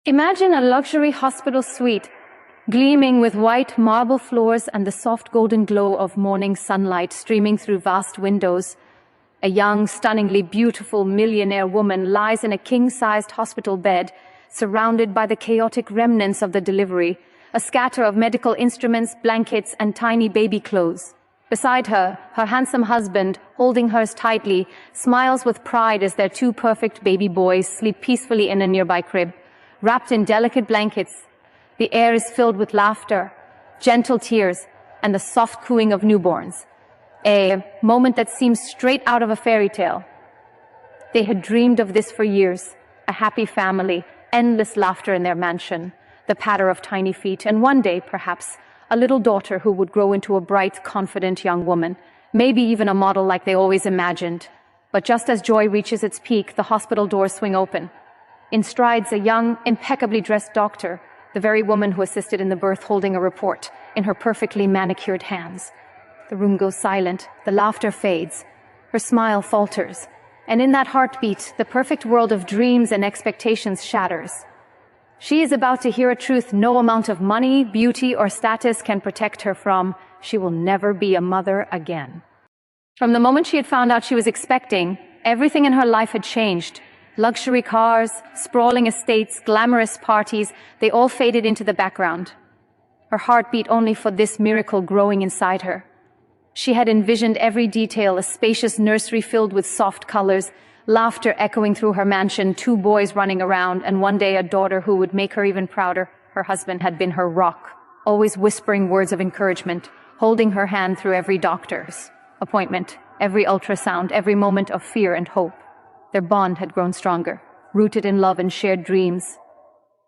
Imagine a luxury hospital suite, gleaming with white marble floors and the soft golden glow of morning sunlight streaming through vast windows. A young, stunningly beautiful millionaire woman lies in a king-sized hospital bed, surrounded by the chaotic remnants of the delivery, a scatter of medical instruments, blankets, and tiny baby clothes. Beside her, her handsome husband, holding hers tightly, smiles with pride as their two perfect baby boys sleep peacefully in a nearby crib. Wrapped in delicate blankets, the air is filled with laughter, gentle tears, and the soft cooing of newborns. A moment that seems straight out of a fairy tale. They had dreamed of this for years, a happy family, endless laughter in their mansion, the patter of tiny feet, and one day, perhaps, a little daughter who would grow into a bright, confident young woman, maybe even a model like they always imagined. But just as joy reaches its peak, the hospital doors swing open. In strides a young, impeccably dressed doctor, the very woman who assisted in the birth, holding a report in her perfectly manicured hands. The room goes silent, the laughter fades, her smile falters, and in that heartbeat, the perfect world of dreams and expectations shatters. She is about to hear a truth no amount of money, beauty, or status can protect her from. She will never be a mother again. From the moment she had found out she was expecting, everything in her life had changed. Luxury cars, sprawling estates, glamorous parties, they all faded into the background. Her heart beat only for this miracle growing inside her. She had envisioned every detail, a spacious nursery filled with soft colors, laughter echoing through her mansion, two boys running around, and one day a daughter who would make her even prouder. Her husband had been her rock, always whispering words of encouragement, holding her hand through every doctor's appointment, every ultrasound, every moment of fear and hope. Their bond had grown stronger, rooted in love and shared dreams.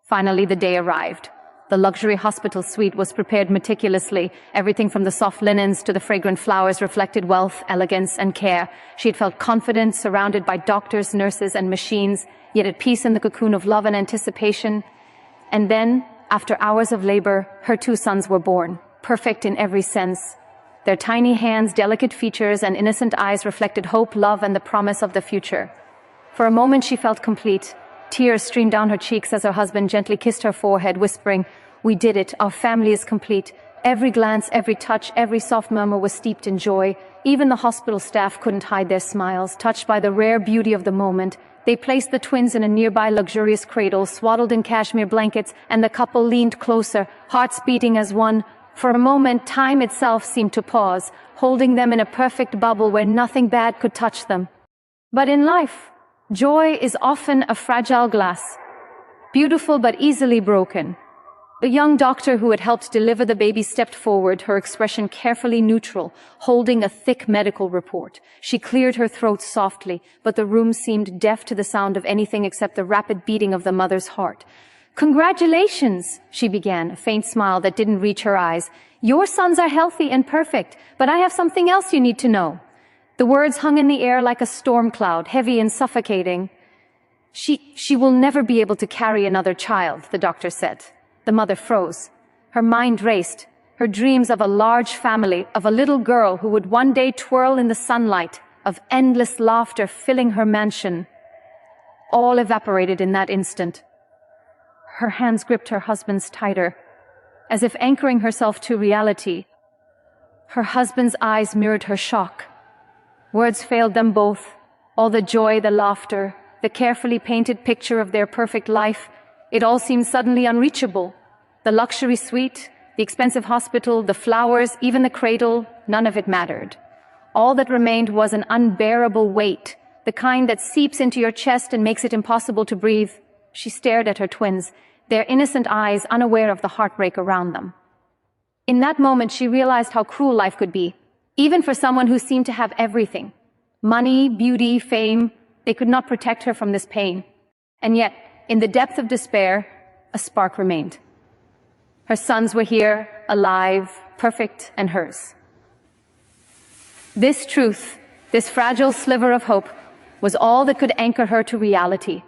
Finally, the day arrived. The luxury hospital suite was prepared meticulously. Everything from the soft linens to the fragrant flowers reflected wealth, elegance, and care. She had felt confident, surrounded by doctors, nurses, and machines, yet at peace in the cocoon of love and anticipation. And then, after hours of labor, her two sons were born, perfect in every sense. Their tiny hands, delicate features, and innocent eyes reflected hope, love, and the promise of the future. For a moment she felt complete. Tears streamed down her cheeks as her husband gently kissed her forehead, whispering, "We did it, our family is complete." Every glance, every touch, every soft murmur was steeped in joy. Even the hospital staff couldn't hide their smiles. Touched by the rare beauty of the moment, they placed the twins in a nearby luxurious cradle, swaddled in cashmere blankets, and the couple leaned closer, hearts beating as one. For a moment, time itself seemed to pause, holding them in a perfect bubble where nothing bad could touch them. But in life, joy is often a fragile glass, beautiful but easily broken. The young doctor who had helped deliver the baby stepped forward, her expression carefully neutral, holding a thick medical report. She cleared her throat softly, but the room seemed deaf to the sound of anything except the rapid beating of the mother's heart. "Congratulations," she began, a faint smile that didn't reach her eyes. "Your sons are healthy and perfect, but I have something else you need to know." The words hung in the air like a storm cloud, heavy and suffocating. She will never be able to carry another child," the doctor said. The mother froze. Her mind raced, her dreams of a large family, of a little girl who would one day twirl in the sunlight, of endless laughter filling her mansion, all evaporated in that instant. Her hands gripped her husband's tighter, as if anchoring herself to reality. Her husband's eyes mirrored her shock. Words failed them both. All the joy, the laughter, the carefully painted picture of their perfect life, it all seemed suddenly unreachable. The luxury suite, the expensive hospital, the flowers, even the cradle, none of it mattered. All that remained was an unbearable weight, the kind that seeps into your chest and makes it impossible to breathe. She stared at her twins, their innocent eyes unaware of the heartbreak around them. In that moment, she realized how cruel life could be. Even for someone who seemed to have everything, money, beauty, fame, they could not protect her from this pain. And yet, in the depth of despair, a spark remained. Her sons were here, alive, perfect, and hers. This truth, this fragile sliver of hope, was all that could anchor her to reality.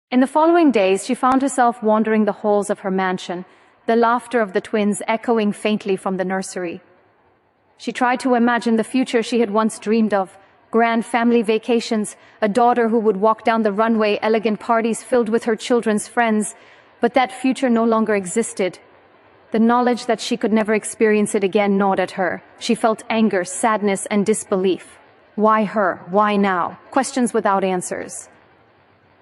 In the following days, she found herself wandering the halls of her mansion, the laughter of the twins echoing faintly from the nursery. She tried to imagine the future she had once dreamed of, grand family vacations, a daughter who would walk down the runway, elegant parties filled with her children's friends. But that future no longer existed. The knowledge that she could never experience it again gnawed at her. She felt anger, sadness, and disbelief. Why her? Why now? Questions without answers.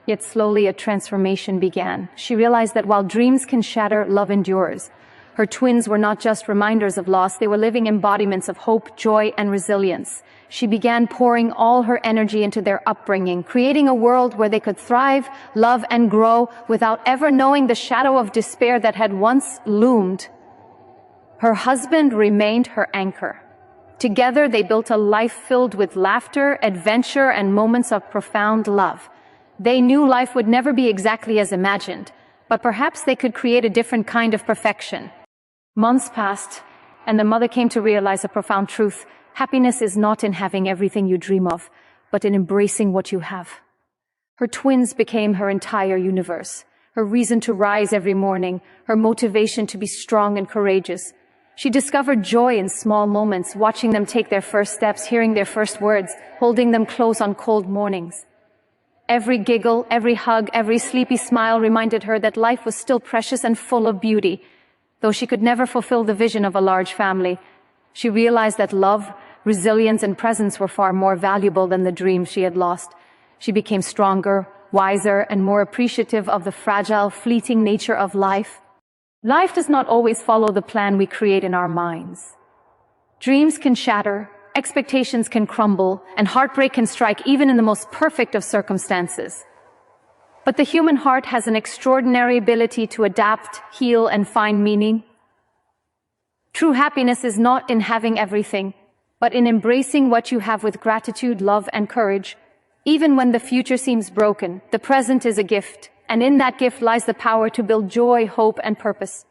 Yet slowly a transformation began. She realized that while dreams can shatter, love endures. Her twins were not just reminders of loss, they were living embodiments of hope, joy, and resilience. She began pouring all her energy into their upbringing, creating a world where they could thrive, love, and grow without ever knowing the shadow of despair that had once loomed. Her husband remained her anchor. Together, they built a life filled with laughter, adventure, and moments of profound love. They knew life would never be exactly as imagined, but perhaps they could create a different kind of perfection. Months passed, and the mother came to realize a profound truth. Happiness is not in having everything you dream of, but in embracing what you have. Her twins became her entire universe, her reason to rise every morning, her motivation to be strong and courageous. She discovered joy in small moments, watching them take their first steps, hearing their first words, holding them close on cold mornings. Every giggle, every hug, every sleepy smile reminded her that life was still precious and full of beauty. Though she could never fulfill the vision of a large family, she realized that love, resilience, and presence were far more valuable than the dreams she had lost. She became stronger, wiser, and more appreciative of the fragile, fleeting nature of life. Life does not always follow the plan we create in our minds. Dreams can shatter, expectations can crumble, and heartbreak can strike even in the most perfect of circumstances. But the human heart has an extraordinary ability to adapt, heal, and find meaning. True happiness is not in having everything, but in embracing what you have with gratitude, love, and courage. Even when the future seems broken, the present is a gift, and in that gift lies the power to build joy, hope, and purpose.